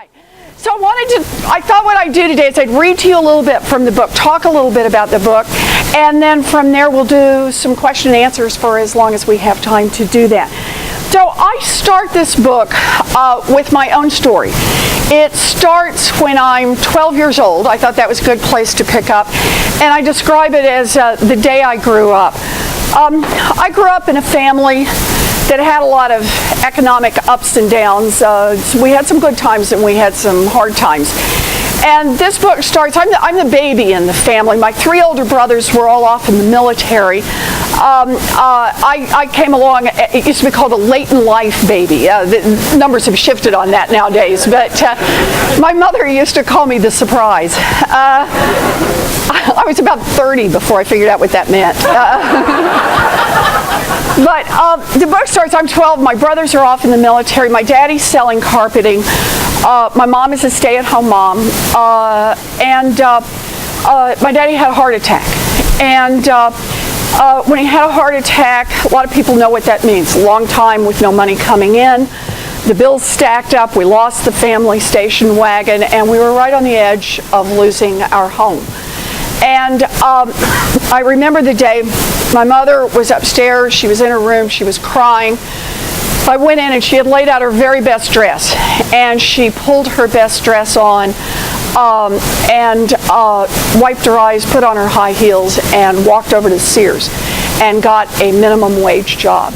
Right. So I thought what I'd do today is I'd read to you a little bit from the book, talk a little bit about the book, and then from there we'll do some question and answers for as long as we have time to do that. So I start this book with my own story. It starts when I'm 12 years old. I thought that was a good place to pick up, and I describe it as the day I grew up. I grew up in a family that had a lot of economic ups and downs. So we had some good times and we had some hard times. And this book starts, I'm the baby in the family. My three older brothers were all off in the military. I came along, it used to be called a late in life baby. The numbers have shifted on that nowadays, but my mother used to call me the surprise. I was about 30 before I figured out what that meant. But the book starts, I'm 12, my brothers are off in the military, my daddy's selling carpeting, my mom is a stay-at-home mom, and my daddy had a heart attack. And when he had a heart attack, a lot of people know what that means. A long time with no money coming in, the bills stacked up, we lost the family station wagon, and we were right on the edge of losing our home. And I remember the day my mother was upstairs, she was in her room, she was crying. I went in and she had laid out her very best dress, and she pulled her best dress on and wiped her eyes, put on her high heels, and walked over to Sears and got a minimum wage job.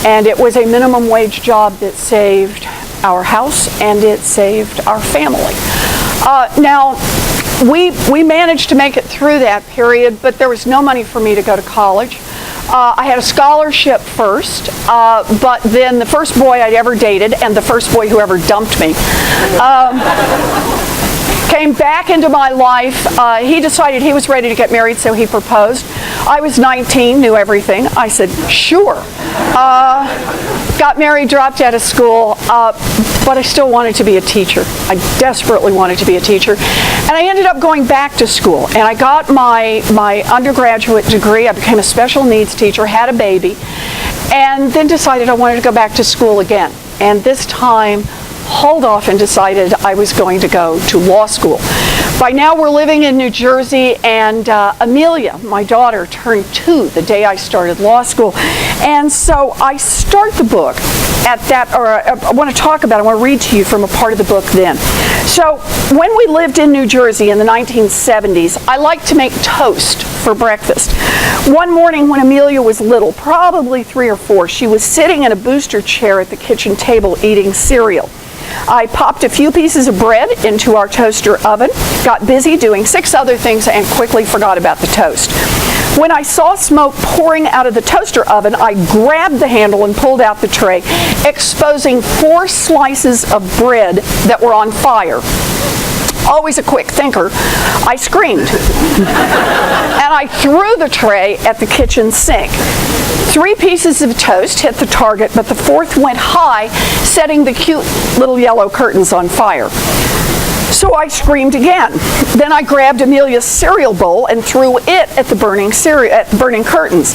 And it was a minimum wage job that saved our house and it saved our family. Now, we managed to make it through that period, but there was no money for me to go to college. I had a scholarship first, but then the first boy I'd ever dated and the first boy who ever dumped me came back into my life. He decided he was ready to get married, so he proposed. I was 19, knew everything. I said, sure. Got married, dropped out of school, but I still wanted to be a teacher. I desperately wanted to be a teacher. And I ended up going back to school, and I got my undergraduate degree. I became a special needs teacher, had a baby, and then decided I wanted to go back to school again. And this time, hauled off and decided I was going to go to law school. By now we're living in New Jersey, and Amelia, my daughter, turned 2 the day I started law school. And so I start the book at that, or I want to read to you from a part of the book then. So when we lived in New Jersey in the 1970s, I liked to make toast for breakfast. One morning when Amelia was little, probably 3 or 4, she was sitting in a booster chair at the kitchen table eating cereal. I popped a few pieces of bread into our toaster oven, got busy doing 6 other things, and quickly forgot about the toast. When I saw smoke pouring out of the toaster oven, I grabbed the handle and pulled out the tray, exposing 4 slices of bread that were on fire. Always a quick thinker, I screamed. And I threw the tray at the kitchen sink. 3 pieces of toast hit the target, but the 4th went high, setting the cute little yellow curtains on fire. So I screamed again. Then I grabbed Amelia's cereal bowl and threw it at the burning curtains.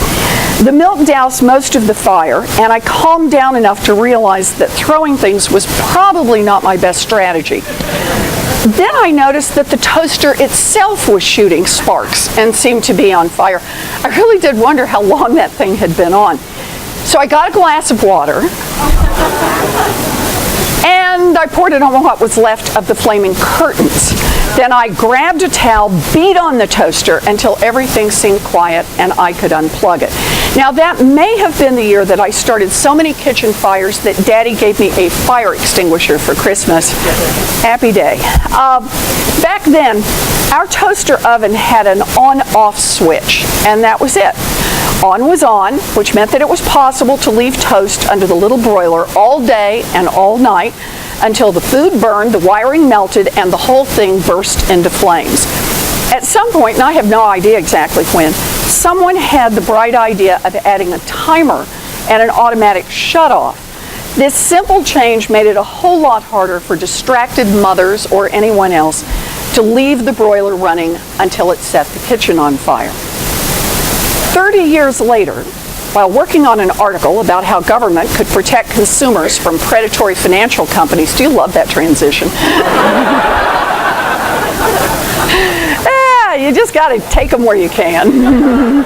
The milk doused most of the fire, and I calmed down enough to realize that throwing things was probably not my best strategy. Then I noticed that the toaster itself was shooting sparks and seemed to be on fire. I really did wonder how long that thing had been on. So I got a glass of water, and I poured it on what was left of the flaming curtains. Then I grabbed a towel, beat on the toaster until everything seemed quiet and I could unplug it. Now that may have been the year that I started so many kitchen fires that Daddy gave me a fire extinguisher for Christmas. Happy day. Back then, our toaster oven had an on-off switch, and that was it. On was on, which meant that it was possible to leave toast under the little broiler all day and all night until the food burned, the wiring melted, and the whole thing burst into flames. At some point, and I have no idea exactly when, someone had the bright idea of adding a timer and an automatic shutoff. This simple change made it a whole lot harder for distracted mothers or anyone else to leave the broiler running until it set the kitchen on fire. 30 years later, while working on an article about how government could protect consumers from predatory financial companies. Do you love that transition? You just got to take them where you can.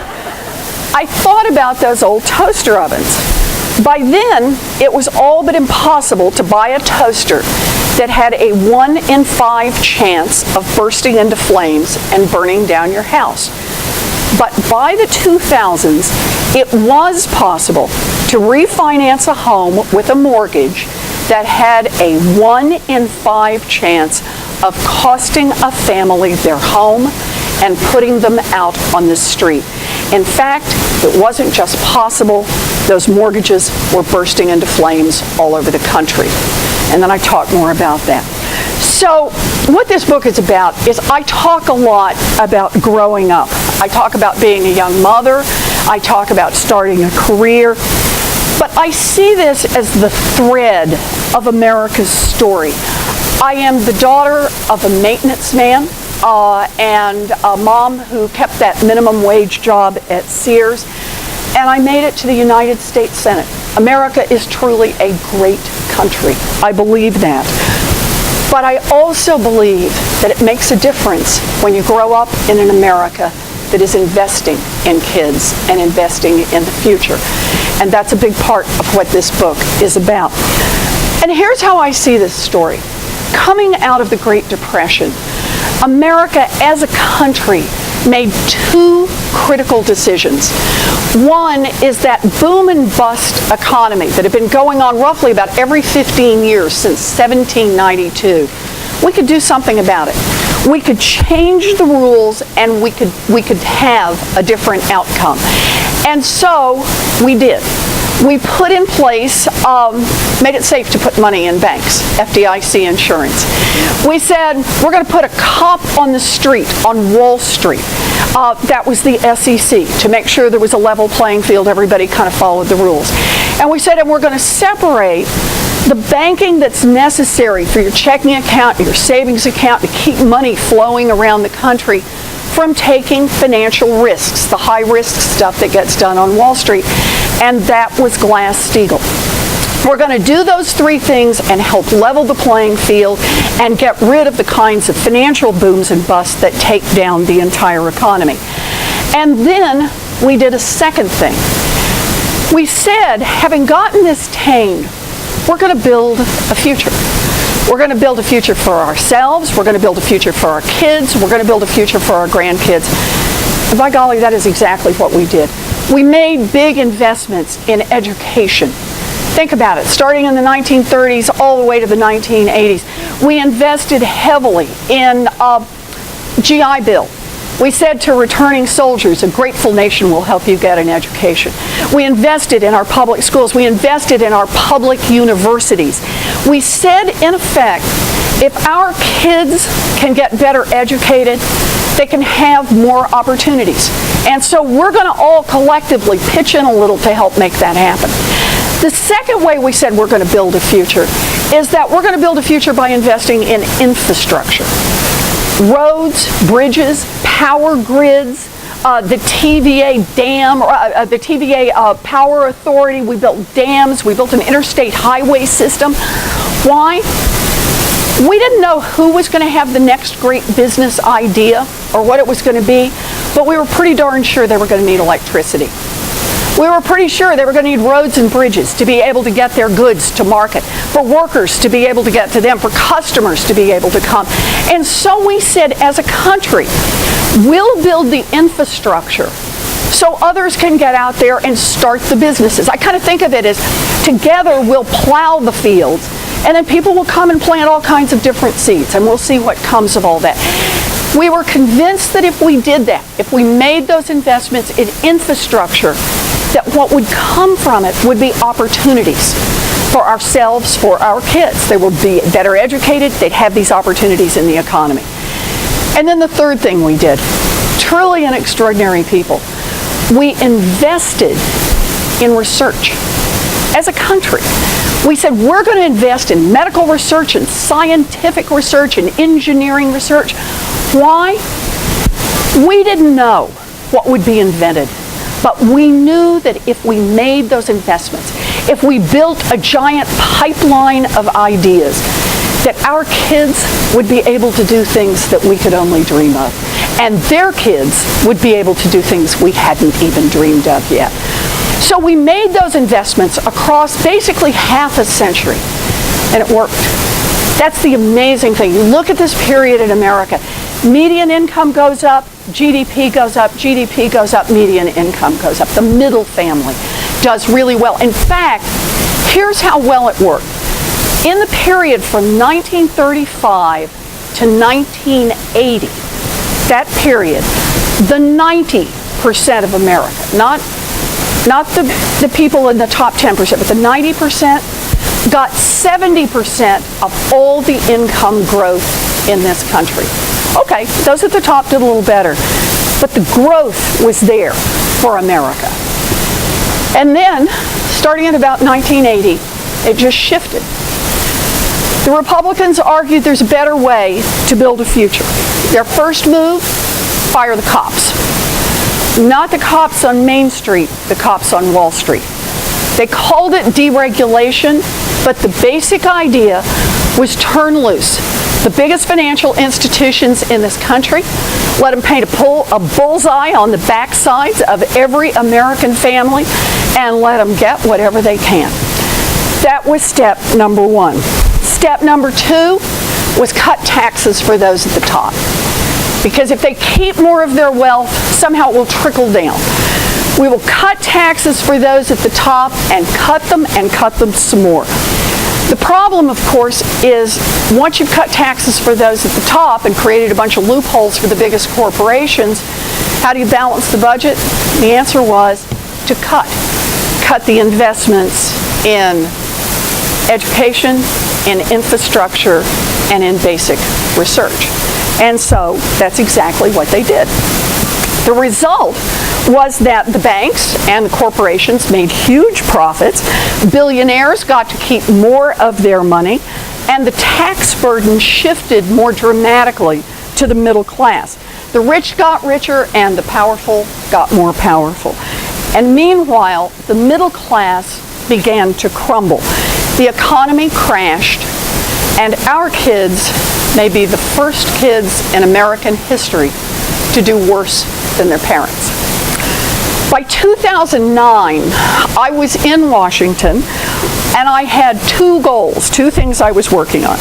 I thought about those old toaster ovens. By then, it was all but impossible to buy a toaster that had a 1 in 5 chance of bursting into flames and burning down your house. But by the 2000s, it was possible to refinance a home with a mortgage that had a 1 in 5 chance of costing a family their home and putting them out on the street. In fact, it wasn't just possible, those mortgages were bursting into flames all over the country. And then I talk more about that. So what this book is about is I talk a lot about growing up. I talk about being a young mother. I talk about starting a career. But I see this as the thread of America's story. I am the daughter of a maintenance man and a mom who kept that minimum wage job at Sears. And I made it to the United States Senate. America is truly a great country. I believe that. But I also believe that it makes a difference when you grow up in an America that is investing in kids and investing in the future. And that's a big part of what this book is about. And here's how I see this story. Coming out of the Great Depression, America as a country made 2 critical decisions. One is that boom and bust economy that had been going on roughly about every 15 years since 1792. We could do something about it. We could change the rules and we could have a different outcome. And so we did. We put in place, made it safe to put money in banks, FDIC insurance. We said, we're going to put a cop on the street, on Wall Street. That was the SEC, to make sure there was a level playing field, everybody kind of followed the rules. And we said, and we're going to separate the banking that's necessary for your checking account, your savings account, to keep money flowing around the country from taking financial risks, the high-risk stuff that gets done on Wall Street. And that was Glass-Steagall. We're going to do those 3 things and help level the playing field and get rid of the kinds of financial booms and busts that take down the entire economy. And then we did a second thing. We said, having gotten this tamed, we're going to build a future. We're going to build a future for ourselves. We're going to build a future for our kids. We're going to build a future for our grandkids. And by golly, that is exactly what we did. We made big investments in education. Think about it. Starting in the 1930s all the way to the 1980s, we invested heavily in GI Bill. We said to returning soldiers, a grateful nation will help you get an education. We invested in our public schools. We invested in our public universities. We said, in effect, if our kids can get better educated, they can have more opportunities. And so we're going to all collectively pitch in a little to help make that happen. The second way we said we're going to build a future is that we're going to build a future by investing in infrastructure. Roads, bridges, power grids, the TVA dam, the TVA Power Authority. We built dams. We built an interstate highway system. Why? We didn't know who was going to have the next great business idea or what it was going to be, but we were pretty darn sure they were going to need electricity. We were pretty sure they were going to need roads and bridges to be able to get their goods to market, for workers to be able to get to them, for customers to be able to come. And so we said, as a country, we'll build the infrastructure so others can get out there and start the businesses. I kind of think of it as together we'll plow the fields, and then people will come and plant all kinds of different seeds, and we'll see what comes of all that. We were convinced that if we did that, if we made those investments in infrastructure, that what would come from it would be opportunities for ourselves, for our kids. They would be better educated, they'd have these opportunities in the economy. And then the third thing we did, truly an extraordinary people, we invested in research as a country. We said we're going to invest in medical research and scientific research and engineering research. Why? We didn't know what would be invented, But we knew that if we made those investments, if we built a giant pipeline of ideas, that our kids would be able to do things that we could only dream of. And their kids would be able to do things we hadn't even dreamed of yet. So we made those investments across basically half a century, and it worked. That's the amazing thing. You look at this period in America, median income goes up, GDP goes up, GDP goes up, median income goes up. The middle family does really well. In fact, here's how well it worked. In the period from 1935 to 1980, that period, the 90% of America, not the people in the top 10%, but the 90% got 70% of all the income growth in this country. Okay, those at the top did a little better, but the growth was there for America. And then, starting at about 1980, it just shifted. The Republicans argued there's a better way to build a future. Their first move, fire the cops. Not the cops on Main Street, the cops on Wall Street. They called it deregulation, but the basic idea was turn loose the biggest financial institutions in this country, let them paint a bullseye on the backsides of every American family, and let them get whatever they can. That was step number one. Step number two was cut taxes for those at the top. Because if they keep more of their wealth, somehow it will trickle down. We will cut taxes for those at the top and cut them some more. The problem, of course, is once you've cut taxes for those at the top and created a bunch of loopholes for the biggest corporations, how do you balance the budget? The answer was to cut. Cut the investments in education, in infrastructure, and in basic research. And so that's exactly what they did. The result was that the banks and the corporations made huge profits, billionaires got to keep more of their money, and the tax burden shifted more dramatically to the middle class. The rich got richer and the powerful got more powerful. And meanwhile, the middle class began to crumble. The economy crashed, and our kids may be the first kids in American history to do worse than their parents. By 2009, I was in Washington, and I had two goals, two things I was working on.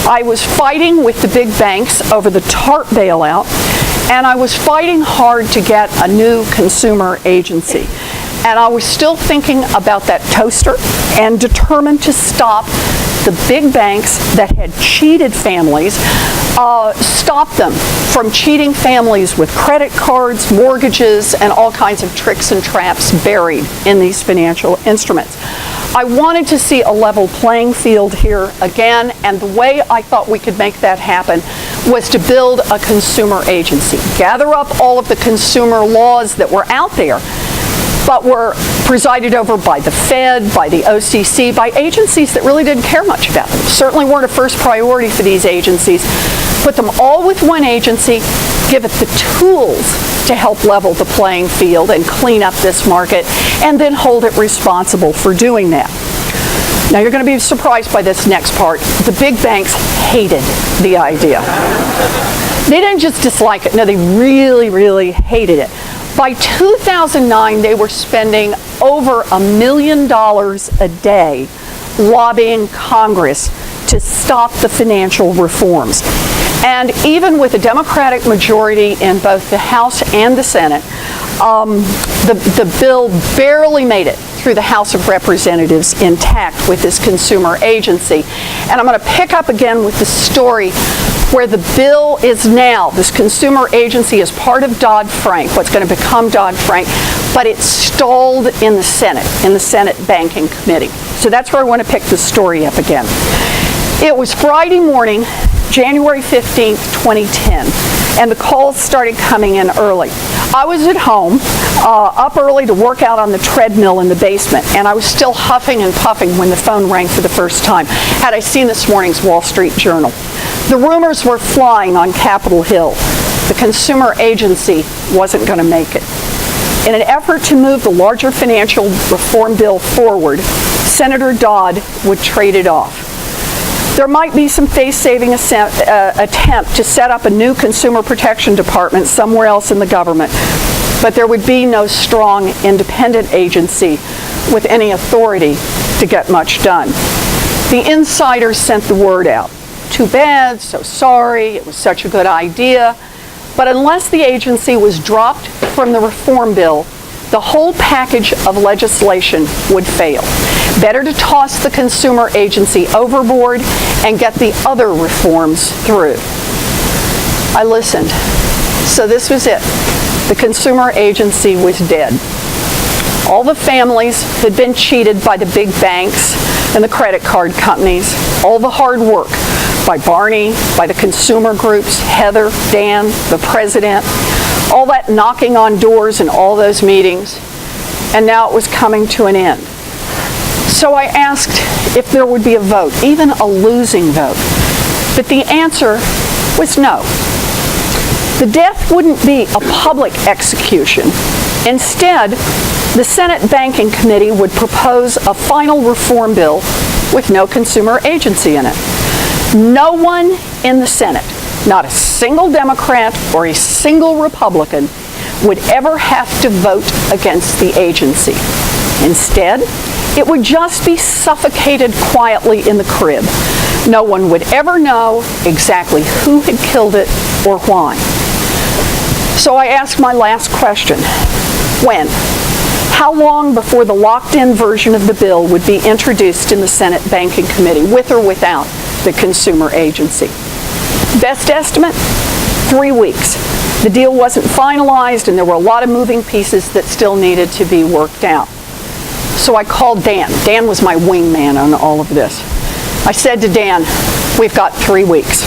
I was fighting with the big banks over the TARP bailout, and I was fighting hard to get a new consumer agency. And I was still thinking about that toaster and determined to stop the big banks that had cheated families, stop them from cheating families with credit cards, mortgages, and all kinds of tricks and traps buried in these financial instruments. I wanted to see a level playing field here again, and the way I thought we could make that happen was to build a consumer agency, gather up all of the consumer laws that were out there, but were presided over by the Fed, by the OCC, by agencies that really didn't care much about them. Certainly weren't a first priority for these agencies. Put them all with one agency, give it the tools to help level the playing field and clean up this market, and then hold it responsible for doing that. Now you're going to be surprised by this next part. The big banks hated the idea. They didn't just dislike it, no, they really, really hated it. By 2009, they were spending over $1 million a day lobbying Congress to stop the financial reforms. And even with a Democratic majority in both the House and the Senate, the bill barely made it through the House of Representatives intact with this consumer agency. And I'm going to pick up again with the story where the bill is now. This consumer agency is part of Dodd-Frank, what's going to become Dodd-Frank, but it's stalled in the Senate Banking Committee. So that's where I want to pick the story up again. It was Friday morning, January 15th, 2010, and the calls started coming in early. I was at home, up early to work out on the treadmill in the basement, and I was still huffing and puffing when the phone rang for the first time. Had I seen this morning's Wall Street Journal? The rumors were flying on Capitol Hill. The consumer agency wasn't going to make it. in an effort to move the larger financial reform bill forward, Senator Dodd would trade it off. There might be some face-saving attempt to set up a new consumer protection department somewhere else in the government, but there would be no strong independent agency with any authority to get much done. The insiders sent the word out. Too bad, so sorry, it was such a good idea. But unless the agency was dropped from the reform bill, the whole package of legislation would fail. Better to toss the consumer agency overboard and get the other reforms through. I listened. So this was it. The consumer agency was dead. All the families had been cheated by the big banks and the credit card companies. All the hard work by Barney, by the consumer groups, Heather, Dan, the president, all that knocking on doors and all those meetings, and now it was coming to an end. So I asked if there would be a vote, even a losing vote, but the answer was no. The death wouldn't be a public execution. Instead, the Senate Banking Committee would propose a final reform bill with no consumer agency in it. No one in the Senate, not a single Democrat or a single Republican, would ever have to vote against the agency. Instead, it would just be suffocated quietly in the crib. No one would ever know exactly who had killed it or why. So I asked my last question. When? How long before the locked-in version of the bill would be introduced in the Senate Banking Committee, with or without the consumer agency? Best estimate, 3 weeks. The deal wasn't finalized and there were a lot of moving pieces that still needed to be worked out. So I called Dan. Dan was my wingman on all of this. I said to Dan, we've got 3 weeks.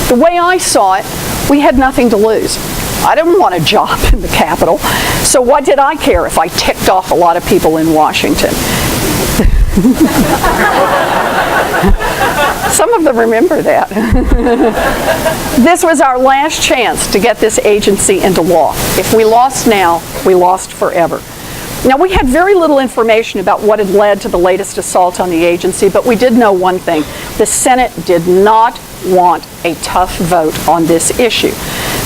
The way I saw it, we had nothing to lose. I didn't want a job in the Capitol, so what did I care if I ticked off a lot of people in Washington? Some of them remember that. This was our last chance to get this agency into law. If we lost now, we lost forever. Now, we had very little information about what had led to the latest assault on the agency, but we did know one thing. The Senate did not want a tough vote on this issue.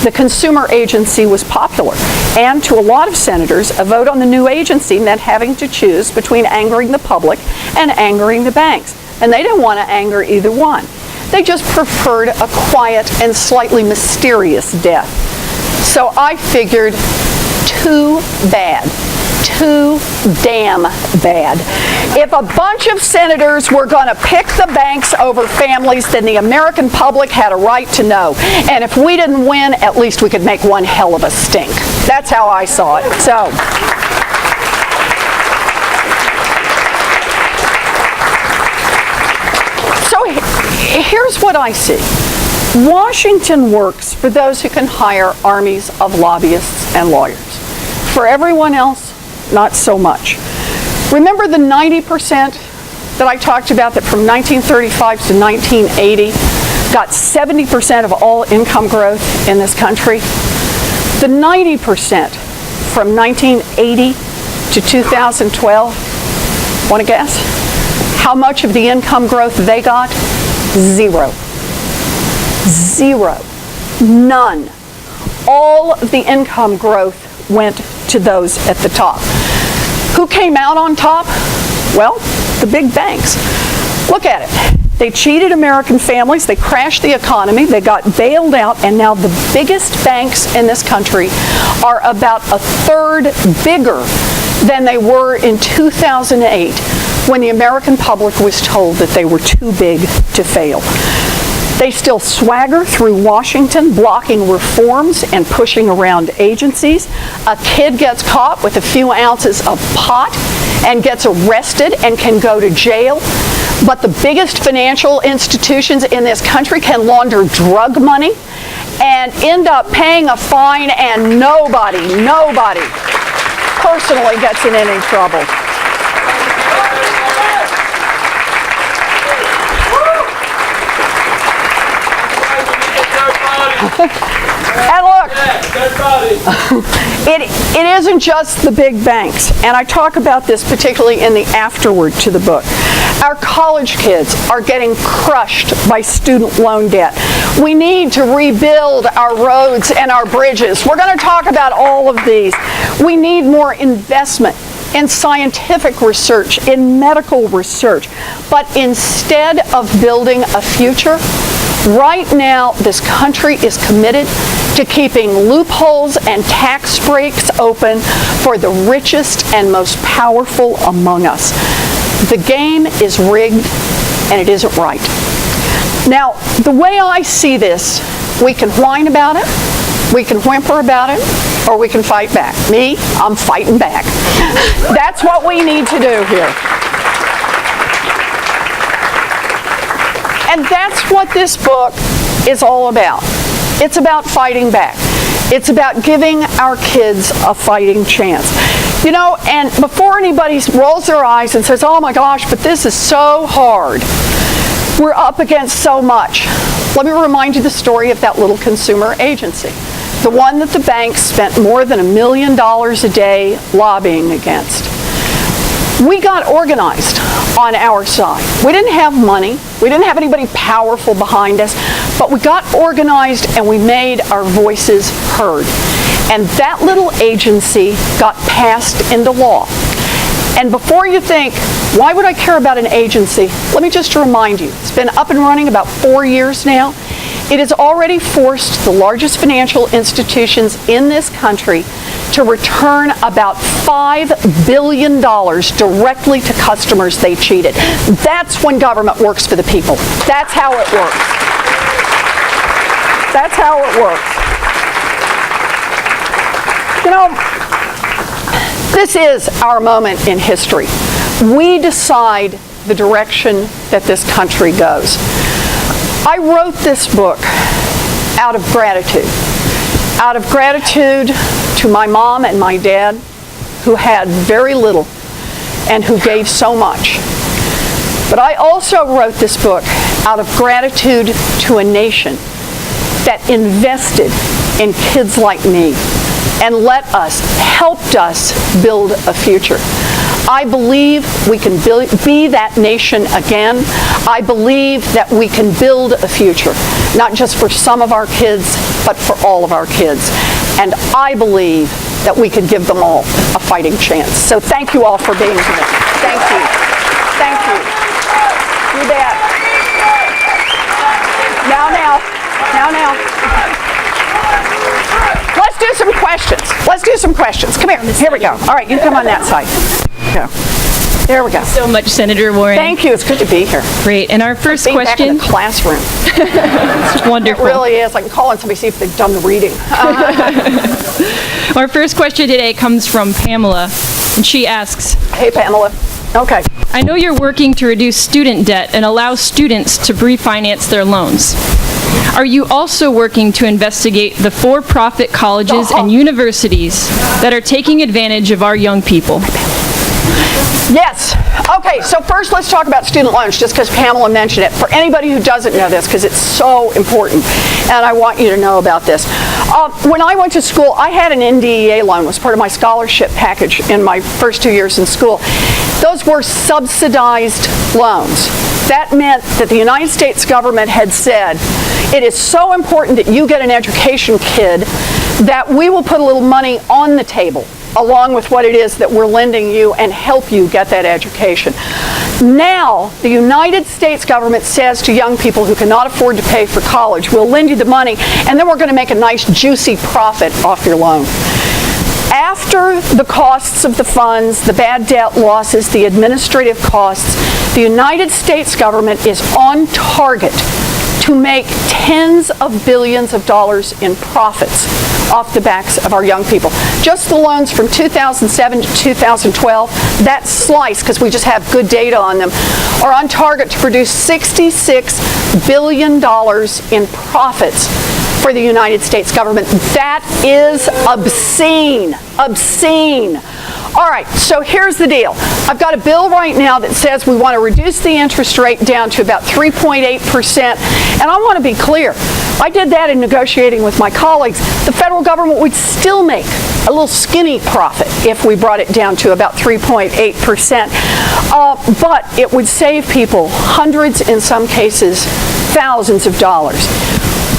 The consumer agency was popular, and to a lot of senators, a vote on the new agency meant having to choose between angering the public and angering the banks. And they didn't want to anger either one. They just preferred a quiet and slightly mysterious death. So I figured, too bad. Too damn bad. If a bunch of senators were going to pick the banks over families, then the American public had a right to know. And if we didn't win, at least we could make one hell of a stink. That's how I saw it. So here's what I see. Washington works for those who can hire armies of lobbyists and lawyers. For everyone else, not so much. Remember the 90% that I talked about that from 1935 to 1980 got 70% of all income growth in this country? The 90% from 1980 to 2012, want to guess? How much of the income growth they got? Zero. Zero. None. All of the income growth went to those at the top. Who came out on top? Well, the big banks. Look at it. They cheated American families, they crashed the economy, they got bailed out, and now the biggest banks in this country are about a third bigger than they were in 2008 when the American public was told that they were too big to fail. They still swagger through Washington, blocking reforms and pushing around agencies. A kid gets caught with a few ounces of pot and gets arrested and can go to jail. But the biggest financial institutions in this country can launder drug money and end up paying a fine, and nobody personally gets in any trouble. And look, It isn't just the big banks, and I talk about this particularly in the afterword to the book. Our college kids are getting crushed by student loan debt. We need to rebuild our roads and our bridges. We're going to talk about all of these. We need more investment in scientific research, in medical research. But instead of building a future, right now this country is committed to keeping loopholes and tax breaks open for the richest and most powerful among us. The game is rigged and it isn't right. Now, the way I see this, we can whine about it, we can whimper about it, or we can fight back. Me, I'm fighting back. That's what we need to do here. And that's what this book is all about. It's about fighting back. It's about giving our kids a fighting chance. You know, and before anybody rolls their eyes and says, oh my gosh, but this is so hard. We're up against so much. Let me remind you the story of that little consumer agency. The one that the banks spent more than $1 million a day lobbying against. We got organized on our side. We didn't have money. We didn't have anybody powerful behind us, but we got organized and we made our voices heard. And that little agency got passed into law. And before you think, why would I care about an agency? Let me just remind you, it's been up and running about 4 years now. It has already forced the largest financial institutions in this country to return about $5 billion directly to customers they cheated. That's when government works for the people. That's how it works. That's how it works. You know, this is our moment in history. We decide the direction that this country goes. I wrote this book out of gratitude. Out of gratitude to my mom and my dad, who had very little and who gave so much. But I also wrote this book out of gratitude to a nation that invested in kids like me and helped us build a future. I believe we can be that nation again. I believe that we can build a future, not just for some of our kids, but for all of our kids. And I believe that we could give them all a fighting chance. So thank you all for being here. Thank you. Thank you. You bet. Now. Let's do some questions. Let's do some questions. Come here. Here we go. All right, you come on that side. Go. There we go. Thank you so much, Senator Warren. Thank you. It's good to be here. Great. And our first being question. Back in the classroom. It's wonderful. It really is. I can call and somebody see if they've done the reading. Our first question today comes from Pamela, and she asks, hey, Pamela. Okay. I know you're working to reduce student debt and allow students to refinance their loans. Are you also working to investigate the for-profit colleges and universities that are taking advantage of our young people? Yes. Okay, so first let's talk about student loans, just because Pamela mentioned it. For anybody who doesn't know this, because it's so important, and I want you to know about this. When I went to school, I had an NDEA loan. It was part of my scholarship package in my first 2 years in school. Those were subsidized loans. That meant that the United States government had said, it is so important that you get an education, kid, that we will put a little money on the table along with what it is that we're lending you and help you get that education. Now, the United States government says to young people who cannot afford to pay for college, we'll lend you the money, and then we're going to make a nice juicy profit off your loan. After the costs of the funds, the bad debt losses, the administrative costs, the United States government is on target to make tens of billions of dollars in profits off the backs of our young people. Just the loans from 2007 to 2012, that slice, because we just have good data on them, are on target to produce $66 billion in profits for the United States government. That is obscene. Obscene. All right, so here's the deal. I've got a bill right now that says we want to reduce the interest rate down to about 3.8%. And I want to be clear. I did that in negotiating with my colleagues. The federal government would still make a little skinny profit if we brought it down to about 3.8%. But it would save people hundreds, in some cases, thousands of dollars.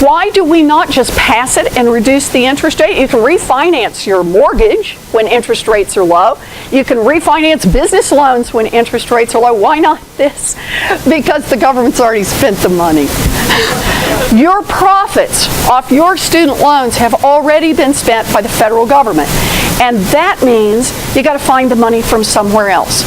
Why do we not just pass it and reduce the interest rate? You can refinance your mortgage when interest rates are low. You can refinance business loans when interest rates are low. Why not this? Because the government's already spent the money. Your profits off your student loans have already been spent by the federal government. And that means you got to find the money from somewhere else.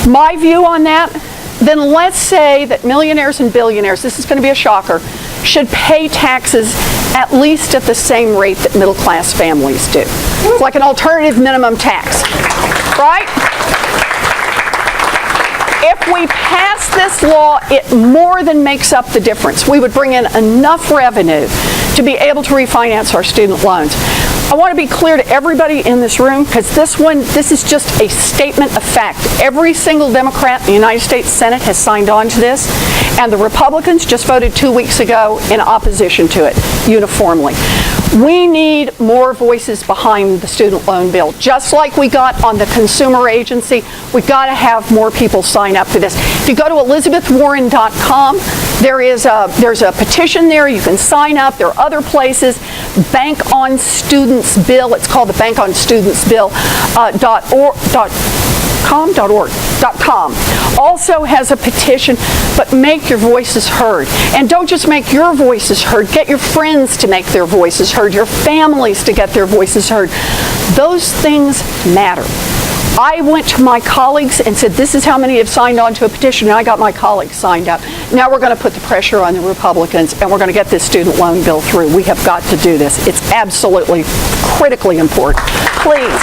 My view on that, then let's say that millionaires and billionaires, this is going to be a shocker, should pay taxes at least at the same rate that middle-class families do. It's like an alternative minimum tax, right? If we pass this law, it more than makes up the difference. We would bring in enough revenue to be able to refinance our student loans. I want to be clear to everybody in this room, because this is just a statement of fact. Every single Democrat in the United States Senate has signed on to this, and the Republicans just voted 2 weeks ago in opposition to it, uniformly. We need more voices behind the student loan bill. Just like we got on the consumer agency, we've got to have more people sign up for this. If you go to elizabethwarren.com, there's a petition there. You can sign up. There are other places. Bank on Students Bill. It's called the Bank on Students Bill .com also has a petition, but make your voices heard. And don't just make your voices heard. Get your friends to make their voices heard, your families to get their voices heard. Those things matter. I went to my colleagues and said, this is how many have signed on to a petition, and I got my colleagues signed up. Now we're going to put the pressure on the Republicans, and we're going to get this student loan bill through. We have got to do this. It's absolutely critically important. Please.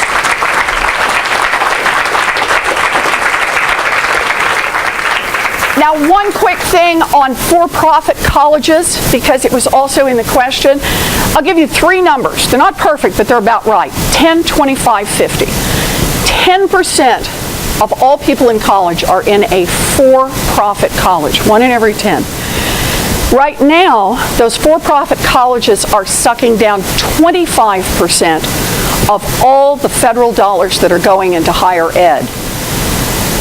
Now, one quick thing on for-profit colleges, because it was also in the question. I'll give you 3 numbers. They're not perfect, but they're about right. 10, 25, 50. 10% of all people in college are in a for-profit college, 1 in every 10. Right now, those for-profit colleges are sucking down 25% of all the federal dollars that are going into higher ed.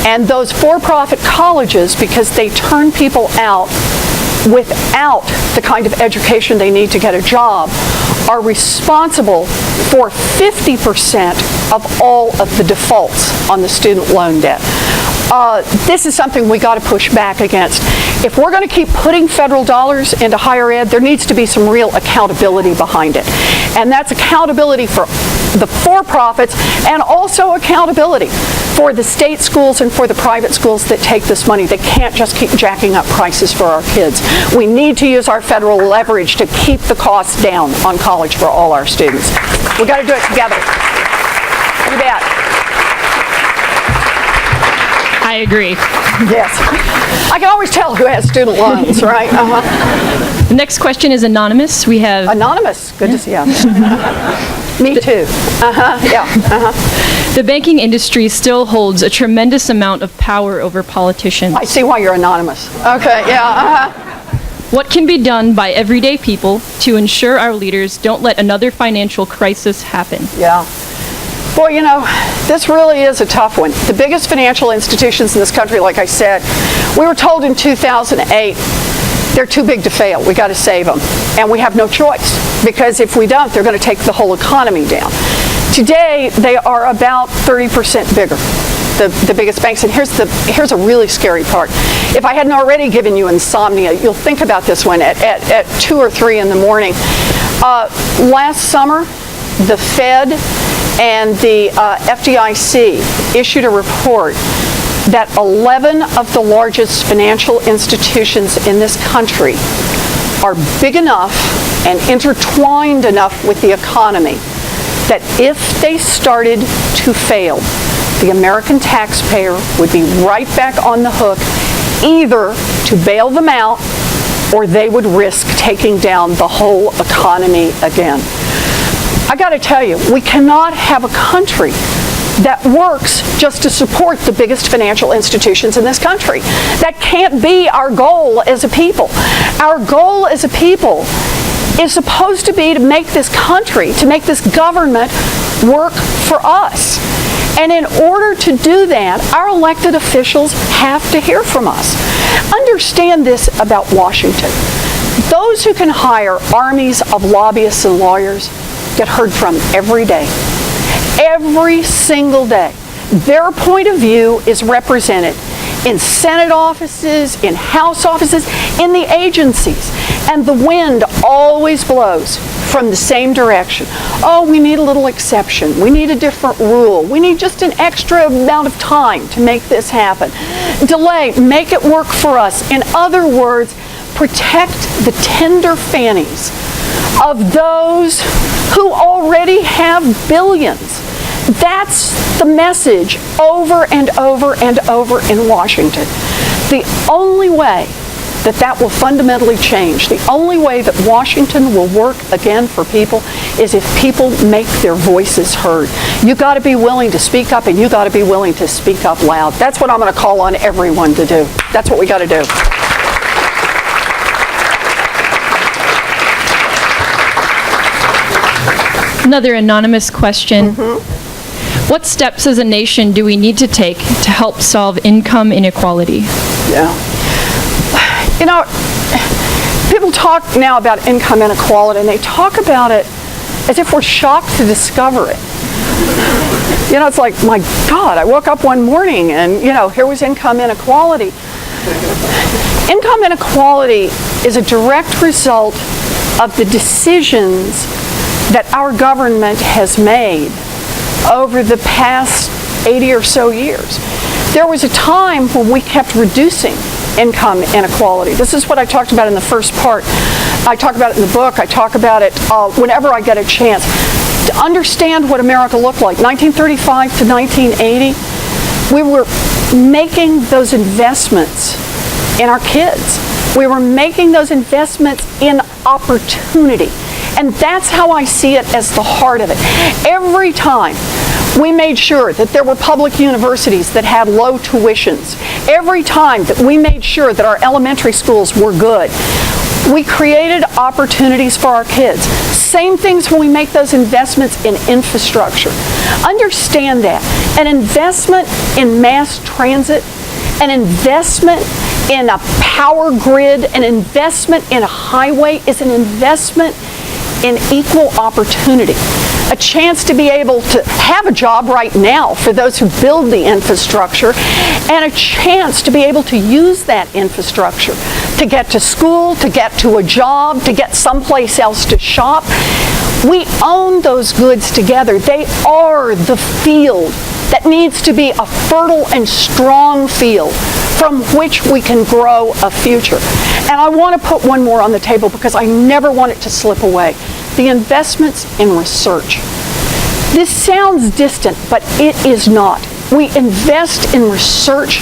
And those for-profit colleges, because they turn people out without the kind of education they need to get a job, are responsible for 50% of all of the defaults on the student loan debt. This is something we got to push back against. If we're going to keep putting federal dollars into higher ed, there needs to be some real accountability behind it. And that's accountability for the for-profits and also accountability for the state schools and for the private schools that take this money. They can't just keep jacking up prices for our kids. We need to use our federal leverage to keep the costs down on college for all our students. We've got to do it together. You bet. I agree. Yes. I can always tell who has student loans, right? Uh-huh. The next question is anonymous. We have... Anonymous. Good to see you. Me too. Uh-huh. Yeah. Uh-huh. The banking industry still holds a tremendous amount of power over politicians. I see why you're anonymous. Okay. Yeah. Uh-huh. What can be done by everyday people to ensure our leaders don't let another financial crisis happen? Yeah. Boy, you know, this really is a tough one. The biggest financial institutions in this country, like I said, we were told in 2008, they're too big to fail. We got to save them. And we have no choice, because if we don't, they're going to take the whole economy down. Today, they are about 30% bigger, the biggest banks. And here's a really scary part. If I hadn't already given you insomnia, you'll think about this one at 2 or 3 in the morning. Last summer, the Fed and the FDIC issued a report that 11 of the largest financial institutions in this country are big enough and intertwined enough with the economy that if they started to fail, the American taxpayer would be right back on the hook, either to bail them out or they would risk taking down the whole economy again. I got to tell you, we cannot have a country that works just to support the biggest financial institutions in this country. That can't be our goal as a people. Our goal as a people is supposed to be to make this country, to make this government work for us. And in order to do that, our elected officials have to hear from us. Understand this about Washington. Those who can hire armies of lobbyists and lawyers get heard from every day. Every single day. Their point of view is represented in Senate offices, in House offices, in the agencies. And the wind always blows from the same direction. Oh, we need a little exception. We need a different rule. We need just an extra amount of time to make this happen. Delay, make it work for us. In other words, protect the tender fannies of those who already have billions. That's the message over and over and over in Washington. The only way that will fundamentally change, the only way that Washington will work again for people is if people make their voices heard. You got to be willing to speak up, and you got to be willing to speak up loud. That's what I'm going to call on everyone to do. That's what we got to do. Another anonymous question. What steps as a nation do we need to take to help solve income inequality? Yeah. You know, people talk now about income inequality, and they talk about it as if we're shocked to discover it. You know, it's like, my God, I woke up one morning and, here was income inequality. Income inequality is a direct result of the decisions that our government has made over the past 80 or so years. There was a time when we kept reducing income inequality. This is what I talked about in the first part. I talk about it in the book. I talk about it whenever I get a chance. To understand what America looked like, 1935 to 1980, we were making those investments in our kids. We were making those investments in opportunity. And that's how I see it as the heart of it. Every time we made sure that there were public universities that had low tuitions, every time that we made sure that our elementary schools were good, we created opportunities for our kids. Same things when we make those investments in infrastructure. Understand that. An investment in mass transit, an investment in a power grid, an investment in a highway is an investment in equal opportunity. A chance to be able to have a job right now for those who build the infrastructure, and a chance to be able to use that infrastructure to get to school, to get to a job, to get someplace else to shop. We own those goods together. They are the field that needs to be a fertile and strong field from which we can grow a future. And I want to put one more on the table because I never want it to slip away. The investments in research. This sounds distant, but it is not. We invest in research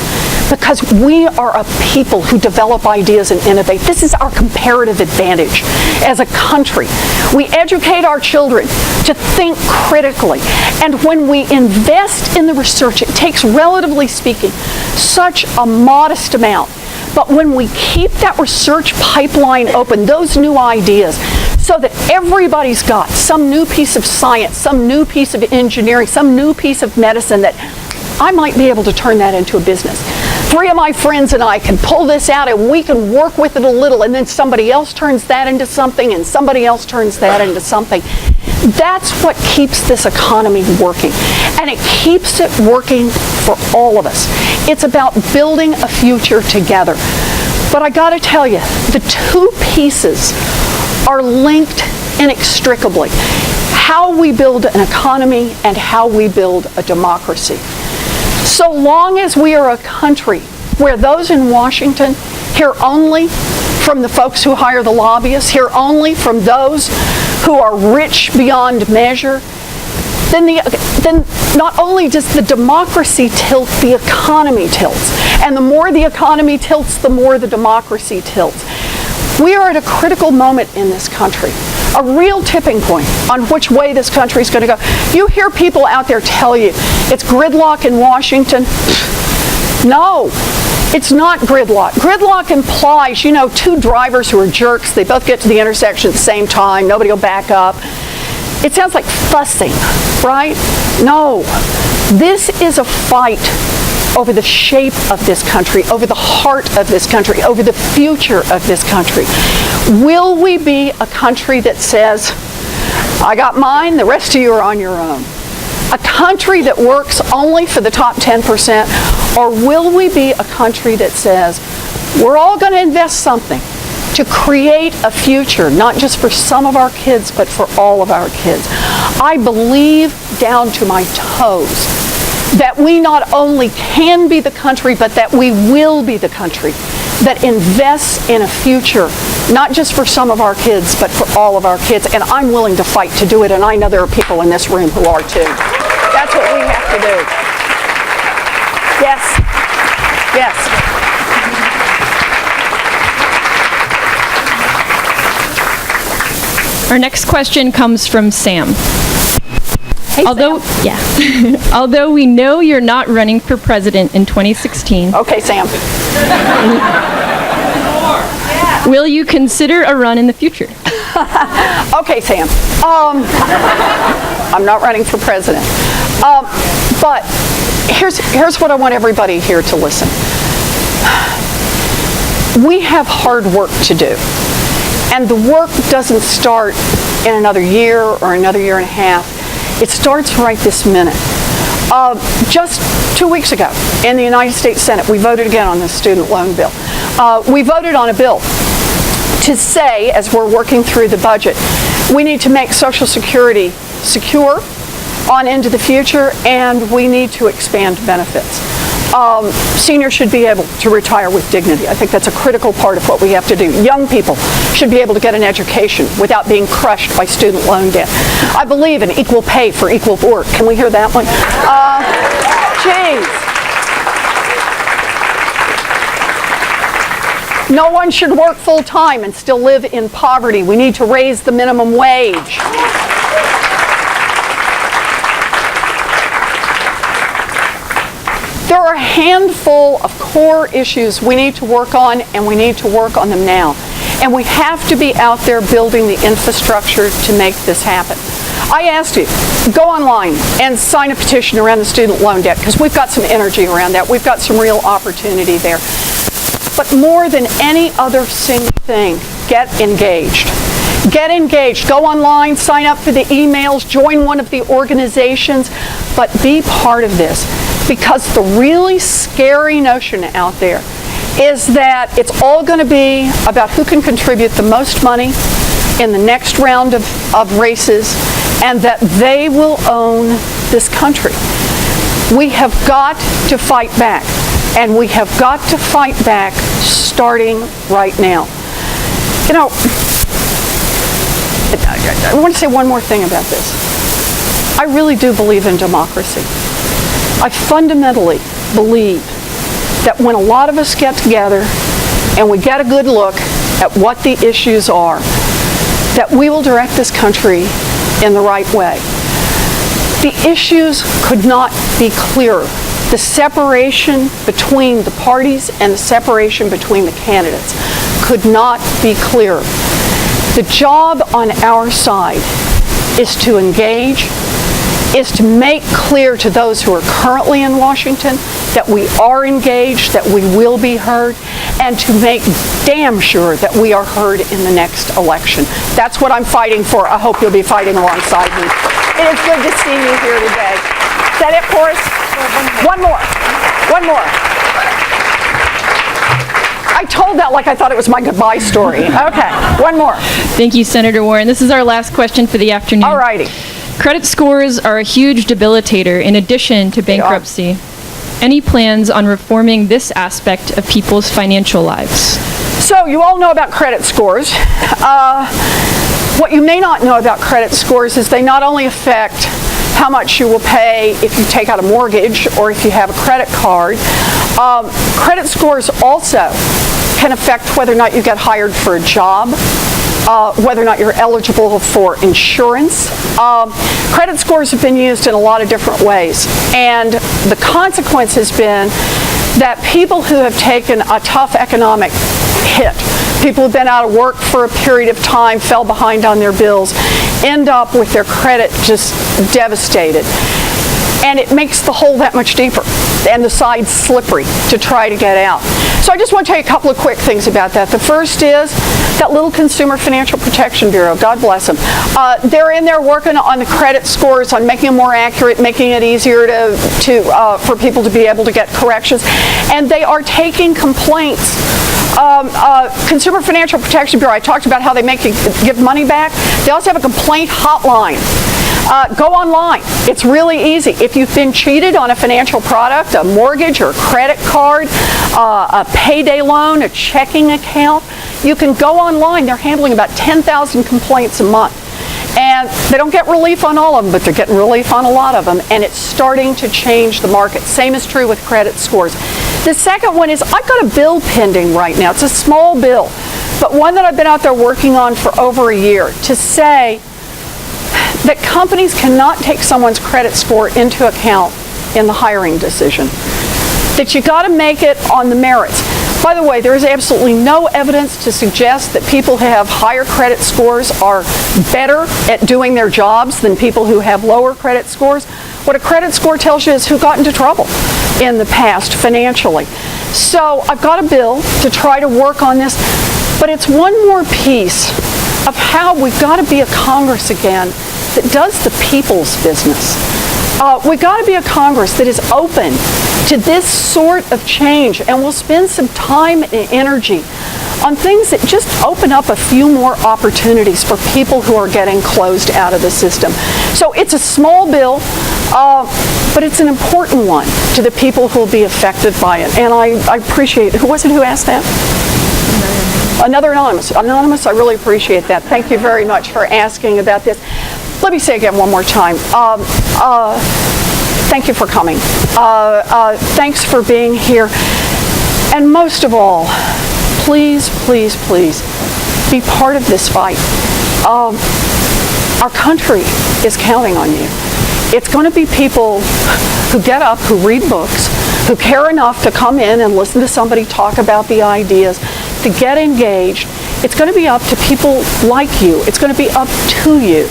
because we are a people who develop ideas and innovate. This is our comparative advantage as a country. We educate our children to think critically. And when we invest in the research, it takes, relatively speaking, such a modest amount. But when we keep that research pipeline open, those new ideas, so that everybody's got some new piece of science, some new piece of engineering, some new piece of medicine that I might be able to turn that into a business. 3 of my friends and I can pull this out and we can work with it a little, and then somebody else turns that into something and somebody else turns that into something. That's what keeps this economy working. And it keeps it working for all of us. It's about building a future together. But I gotta tell you, the two pieces are linked inextricably. How we build an economy and how we build a democracy. So long as we are a country where those in Washington hear only from the folks who hire the lobbyists, hear only from those who are rich beyond measure, then not only does the democracy tilt, the economy tilts. And the more the economy tilts, the more the democracy tilts. We are at a critical moment in this country, a real tipping point on which way this country is going to go. You hear people out there tell you it's gridlock in Washington. No, It's not gridlock. Gridlock implies, you know, two drivers who are jerks, they both get to the intersection at the same time, nobody will back up. It sounds like fussing, right? No. This is a fight over the shape of this country, over the heart of this country, over the future of this country. Will we be a country that says, I got mine, the rest of you are on your own? A country that works only for the top 10%? Or will we be a country that says, we're all going to invest something to create a future, not just for some of our kids, but for all of our kids? I believe down to my toes that we not only can be the country, but that we will be the country that invests in a future, not just for some of our kids, but for all of our kids. And I'm willing to fight to do it, and I know there are people in this room who are too. That's what we have to do. Yes. Yes. Our next question comes from Sam. Hey, Although, Sam. yeah. Although we know you're not running for president in 2016, Okay, Sam. will you consider a run in the future? Okay, Sam. I'm not running for president. But here's what I want everybody here to listen. We have hard work to do. And the work doesn't start in another year or another year and a half. It starts right this minute. Just 2 weeks ago in the United States Senate, we voted again on the student loan bill. We voted on a bill to say, as we're working through the budget, we need to make Social Security secure on into the future, and we need to expand benefits. Seniors should be able to retire with dignity. I think that's a critical part of what we have to do. Young people should be able to get an education without being crushed by student loan debt. I believe in equal pay for equal work. Can we hear that one? No one should work full time and still live in poverty. We need to raise the minimum wage. There are a handful of core issues we need to work on, and we need to work on them now. And we have to be out there building the infrastructure to make this happen. I asked you, go online and sign a petition around the student loan debt, because we've got some energy around that. We've got some real opportunity there. But more than any other single thing, get engaged. Get engaged. Go online, sign up for the emails, join one of the organizations, but be part of this. Because the really scary notion out there is that it's all going to be about who can contribute the most money in the next round of races, and that they will own this country. We have got to fight back, and we have got to fight back starting right now. You know, I want to say one more thing about this. I really do believe in democracy. I fundamentally believe that when a lot of us get together and we get a good look at what the issues are, that we will direct this country in the right way. The issues could not be clearer. The separation between the parties and the separation between the candidates could not be clearer. The job on our side is to engage, is to make clear to those who are currently in Washington that we are engaged, that we will be heard, and to make damn sure that we are heard in the next election. That's what I'm fighting for. I hope you'll be fighting alongside me. It is good to see you here today. Is that it for us? One more. One more. I told that like I thought it was my goodbye story. Okay, one more. Thank you, Senator Warren. This is our last question for the afternoon. All righty. Credit scores are a huge debilitator in addition to bankruptcy. Any plans on reforming this aspect of people's financial lives? So you all know about credit scores. What you may not know about credit scores is they not only affect how much you will pay if you take out a mortgage or if you have a credit card. Credit scores also can affect whether or not you get hired for a job, whether or not you're eligible for insurance. Credit scores have been used in a lot of different ways, and the consequence has been that people who have taken a tough economic hit, people who've been out of work for a period of time, fell behind on their bills, end up with their credit just devastated. And it makes the hole that much deeper and the sides slippery to try to get out. So I just want to tell you a couple of quick things about that. The first is that little Consumer Financial Protection Bureau, God bless them. They're in there working on the credit scores, on making them more accurate, making it easier for people to be able to get corrections. And they are taking complaints. Consumer Financial Protection Bureau, I talked about how they make you give money back. They also have a complaint hotline. Go online. It's really easy. If you've been cheated on a financial product, a mortgage or a credit card, a payday loan, a checking account, you can go online. They're handling about 10,000 complaints a month. And they don't get relief on all of them, but they're getting relief on a lot of them, and it's starting to change the market. Same is true with credit scores. The second one is I've got a bill pending right now. It's a small bill, but one that I've been out there working on for over a year to say that companies cannot take someone's credit score into account in the hiring decision. That you got to make it on the merits. By the way, there is absolutely no evidence to suggest that people who have higher credit scores are better at doing their jobs than people who have lower credit scores. What a credit score tells you is who got into trouble in the past financially. So I've got a bill to try to work on this, but it's one more piece of how we've got to be a Congress again that does the people's business. We've got to be a Congress that is open to this sort of change, and we'll spend some time and energy on things that just open up a few more opportunities for people who are getting closed out of the system. So it's a small bill, but it's an important one to the people who will be affected by it. And I appreciate, who was it who asked that? Another anonymous. Anonymous, I really appreciate that. Thank you very much for asking about this. Let me say again one more time. Thank you for coming. Thanks for being here. And most of all, please, please, please be part of this fight. Our country is counting on you. It's going to be people who get up, who read books, who care enough to come in and listen to somebody talk about the ideas, to get engaged. It's going to be up to people like you. It's going to be up to you.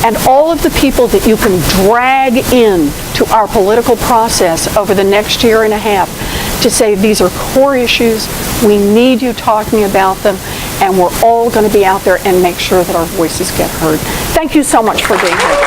And all of the people that you can drag in to our political process over the next year and a half to say these are core issues, we need you talking about them, and we're all going to be out there and make sure that our voices get heard. Thank you so much for being here.